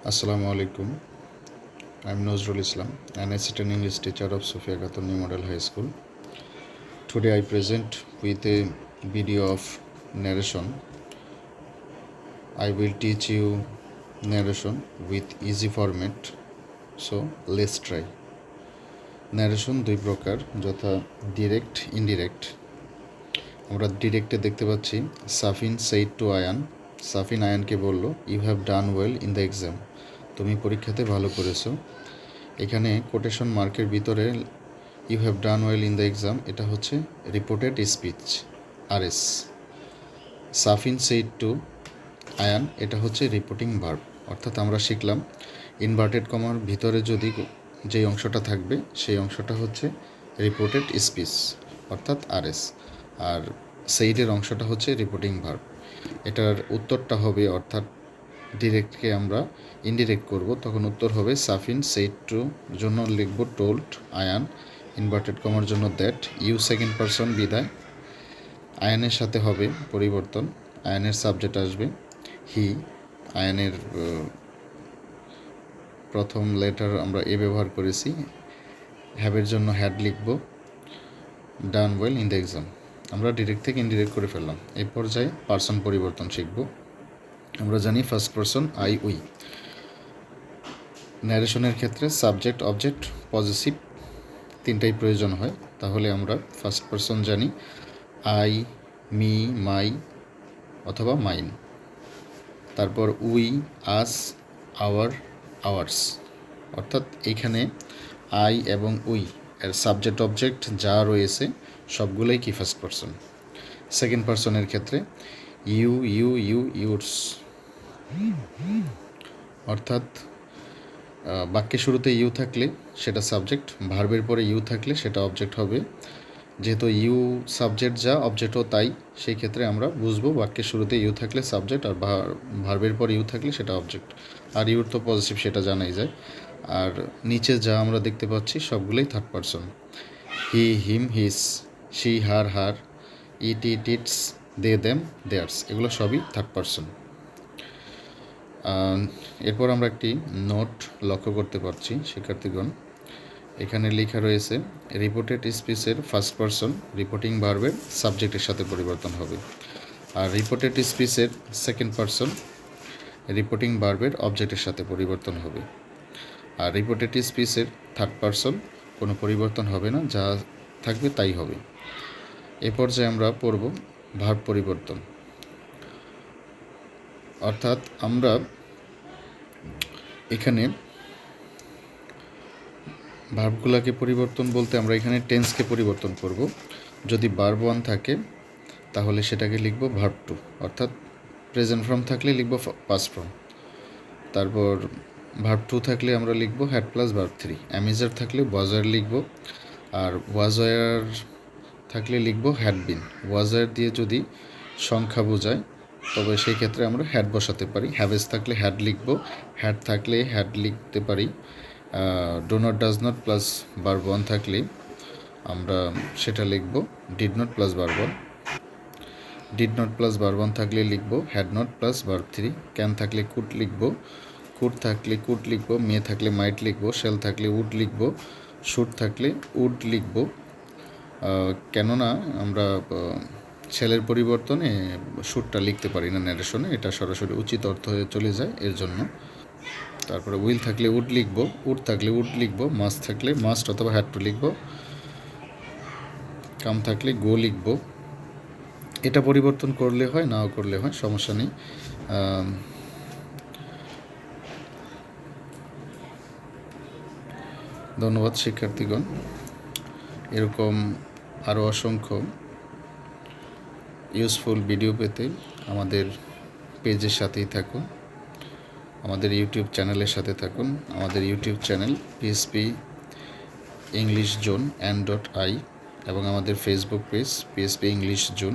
Assalamu alaikum. I'm Nozrul Islam, an assistant English teacher of Sofia Khatun New Model High School. Today I present with a video of narration. I will teach you narration with easy format. So let's try. Narration দুই প্রকার, যথা direct indirect. আমরা ডিরেক্টে দেখতে পাচ্ছি Safin said to Ayan. Safin আয়ানকে বলল, you have done well in the exam. তুমি পরীক্ষাতে ভালো করেছো। এখানে কোটেশন মার্কের ভিতরে you have done well in the exam, এটা হচ্ছে reported speech RS. Safin said to Ayan, এটা হচ্ছে রিপোর্টিং ভার্ব। অর্থাৎ আমরা শিখলাম ইনভার্টেড কমার ভিতরে যদি যেই অংশটা থাকবে সেই অংশটা হচ্ছে রিপোর্টেড স্পিচ অর্থাৎ আরএস, আর সেইডের অংশটা হচ্ছে রিপোর্টিং ভার্ব। এটার উত্তরটা হবে, অর্থাৎ ডিরেক্টকে আমরা ইনডিরেক্ট করব, তখন উত্তর হবে সাফিন সেইড টু জন্য লিখব টোল্ড আয়ান, ইনভার্টেড কমার জন্য দ্যাট, ইউ সেকেন্ড পারসন বিদায়, আয়ানের সাথে হবে পরিবর্তন, আয়ানের সাবজেক্ট আসবে হি, আয়ানের প্রথম লেটার আমরা এ ব্যবহার করেছি, হ্যাভের জন্য হ্যাড লিখব, ডান ওয়েল ইন দ্য এক্সাম। আমরা ডিরেক্ট থেকে ইনডিরেক্ট করে ফেললাম। এই পর্যায়ে পার্সন পরিবর্তন শিখব। আমরা জানি ফার্স্ট পারসন আই উই। ন্যারেশনের ক্ষেত্রে সাবজেক্ট অবজেক্ট পজিটিভ তিনটাই প্রয়োজন হয়। তাহলে আমরা ফার্স্ট পারসন জানি আই, মি, মাই অথবা মাইন। তারপর উই, আস, আওয়ার, আওয়ার্স। অর্থাৎ এইখানে আই এবং উই এর সাবজেক্ট অবজেক্ট যা রয়েছে সবগুলোই কি ফার্স্ট পারসন। সেকেন্ড পারসনের ক্ষেত্রে ইউ, ইউ, ইউ, ইউরস। অর্থাৎ বাক্যের শুরুতে ইউ থাকলে সেটা সাবজেক্ট, ভার্বের পরে ইউ থাকলে সেটা অবজেক্ট হবে। যেহেতু ইউ সাবজেক্ট যা অবজেক্টও তাই, সেই ক্ষেত্রে আমরা বুঝবো বাক্যের শুরুতে ইউ থাকলে সাবজেক্ট, আর ভার্বের পর ইউ থাকলে সেটা অবজেক্ট। আর ইউর তো পজিটিভ, সেটা জানাই যায়। আর নিচে যা আমরা দেখতে পাচ্ছি সবগুলোই third person. He, him, his, she, her, her, it, it, its, they, them, theirs, এগুলো সবই থার্ড পারসন। এরপর আমরা একটি নোট লক্ষ্য করতে পারছি শিক্ষার্থীগণ। এখানে লেখা রয়েছে রিপোর্টেড স্পিচের ফার্স্ট পারসন রিপোর্টিং ভার্বের সাবজেক্টের সাথে পরিবর্তন হবে, আর রিপোর্টেড স্পিচের সেকেন্ড পারসন রিপোর্টিং ভার্বের অবজেক্টের সাথে পরিবর্তন হবে, আর রিপোর্টেড স্পিচের থার্ড পারসন কোনো পরিবর্তন হবে না, যা থাকবে তাই হবে। এ পর্যায়ে আমরা পড়ব ভার্ব পরিবর্তন। অর্থাৎ আমরা এখানে ভার্বগুলোকে পরিবর্তন বলতে আমরা এখানে টেন্সকে পরিবর্তন করব। যদি ভার্ব ওয়ান থাকে তাহলে সেটাকে লিখব ভার্ব টু, অর্থাৎ প্রেজেন্ট ফর্ম থাকলে লিখব পাস্ট ফর্ম। তারপর ভার্ব টু থাকলে আমরা লিখব had plus verb three. Am is are থাকলে ওয়াজার লিখব, আর ওয়াজার থাকলে লিখব হ্যাড বিন। ওয়াজার দিয়ে যদি সংখ্যা বোঝায় তবে সেই ক্ষেত্রে আমরা হ্যাড বসাতে পারি। হ্যাভেজ থাকলে হ্যাড লিখব, হ্যাড থাকলে হ্যাড লিখতে পারি। Do not, does not plus verb one থাকলে আমরা সেটা লিখব did not plus verb one. Did not plus verb one থাকলে লিখব had not plus verb three. Can থাকলে কুড লিখব, কুড থাকলে কুড লিখব, মে থাকলে মাইট লিখব, শেল থাকলে উড লিখব, শুড থাকলে উড লিখব। কেননা আমরা ছেলের পরিবর্তনে শুডটা লিখতে পারি না ন্যারেশনে, এটা সরাসরি উচিত অর্থ হয়ে চলে যায়, এর জন্য। তারপরে উইল থাকলে উড লিখব, উড থাকলে উড লিখব, মাস্ট থাকলে মাস্ট অথবা হ্যাড টু লিখব, কাম থাকলে গো লিখব। এটা পরিবর্তন করলে হয়, নাও করলে হয়, সমস্যা নেই। ধন্যবাদ শিক্ষার্থীগণ। এরকম আরও অসংখ্য ইউজফুল ভিডিও পেতে আমাদের পেজের সাথেই থাকুন, আমাদের ইউটিউব চ্যানেলের সাথে থাকুন। আমাদের YouTube channel PSP English zone .i এবং আমাদের Facebook page PSP English zone.